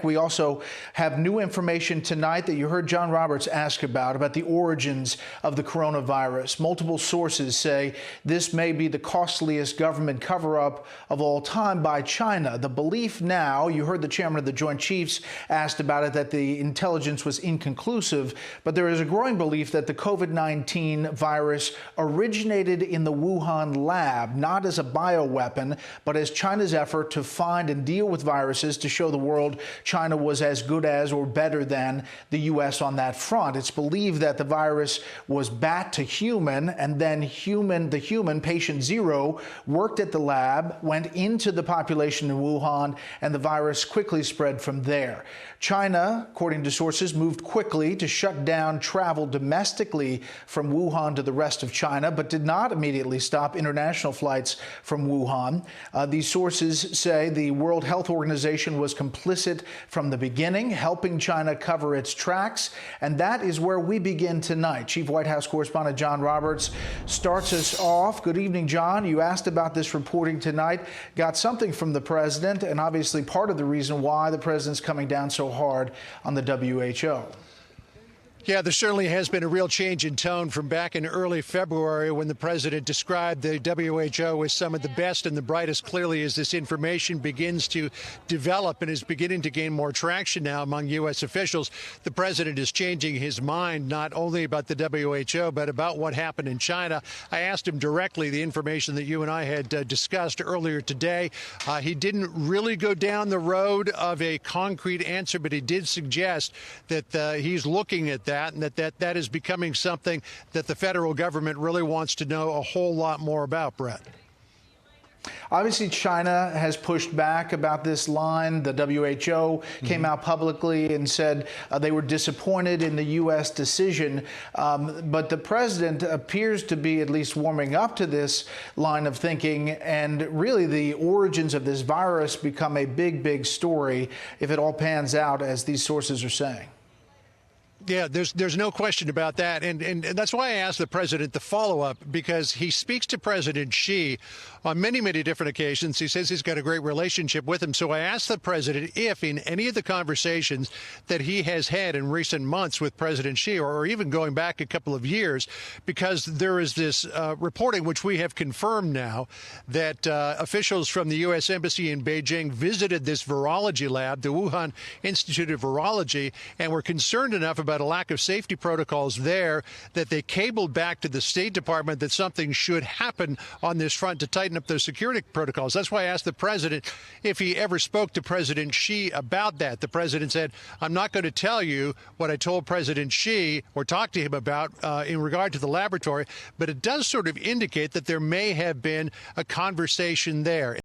pandemic. We also have new information tonight that you heard John Roberts ask about the origins of the coronavirus. Multiple sources say this may be the costliest government cover-up of all time by China. The belief now, you heard the chairman of the Joint Chiefs asked about it, that the intelligence was inconclusive, but there is a growing belief that the COVID-19 virus originated in the Wuhan lab, not as a bioweapon, but as China's effort to find and deal with viruses to show the world China was as good as or better than the U.S. on that front. It's believed that the virus was bat to human, and then the human, patient zero, worked at the lab, went into the population in Wuhan, and the virus quickly spread from there. China, according to sources, moved quickly to shut down travel domestically from Wuhan to the rest of China, but did not immediately stop international flights from Wuhan. These sources say the World Health Organization was complicit from the beginning, helping China cover its tracks. And that is where we begin tonight. Chief White House correspondent John Roberts starts us off. Good evening, John. You asked about this reporting tonight, got something from the president, and obviously part of the reason why the president's coming down so hard on the WHO. Yeah, there certainly has been a real change in tone from back in early February when the president described the WHO as some of the best and the brightest. Clearly, as this information begins to develop and is beginning to gain more traction now among U.S. officials, the president is changing his mind not only about the WHO, but about what happened in China. I asked him directly the information that you and I had discussed earlier today. He didn't really go down the road of a concrete answer, but he did suggest that he's looking at that, and that is becoming something that the federal government really wants to know a whole lot more about, Brett. Obviously, China has pushed back about this line. The WHO came out publicly and said they were disappointed in the U.S. decision. But the president appears to be at least warming up to this line of thinking. And really, the origins of this virus become a big, big story if it all pans out, as these sources are saying. Yeah, there's no question about that. And that's why I asked the president the follow-up, because he speaks to President Xi on many, many different occasions. He says he's got a great relationship with him. So I asked the president if in any of the conversations that he has had in recent months with President Xi, or even going back a couple of years, because there is this reporting, which we have confirmed now, that officials from the U.S. Embassy in Beijing visited this virology lab, the Wuhan Institute of Virology, and were concerned enough about a lack of safety protocols there that they cabled back to the State Department that something should happen on this front to tighten up those security protocols. That's why I asked the president if he ever spoke to President Xi about that. The president said, "I'm not going to tell you what I told President Xi or talked to him about in regard to the laboratory," but it does sort of indicate that there may have been a conversation there.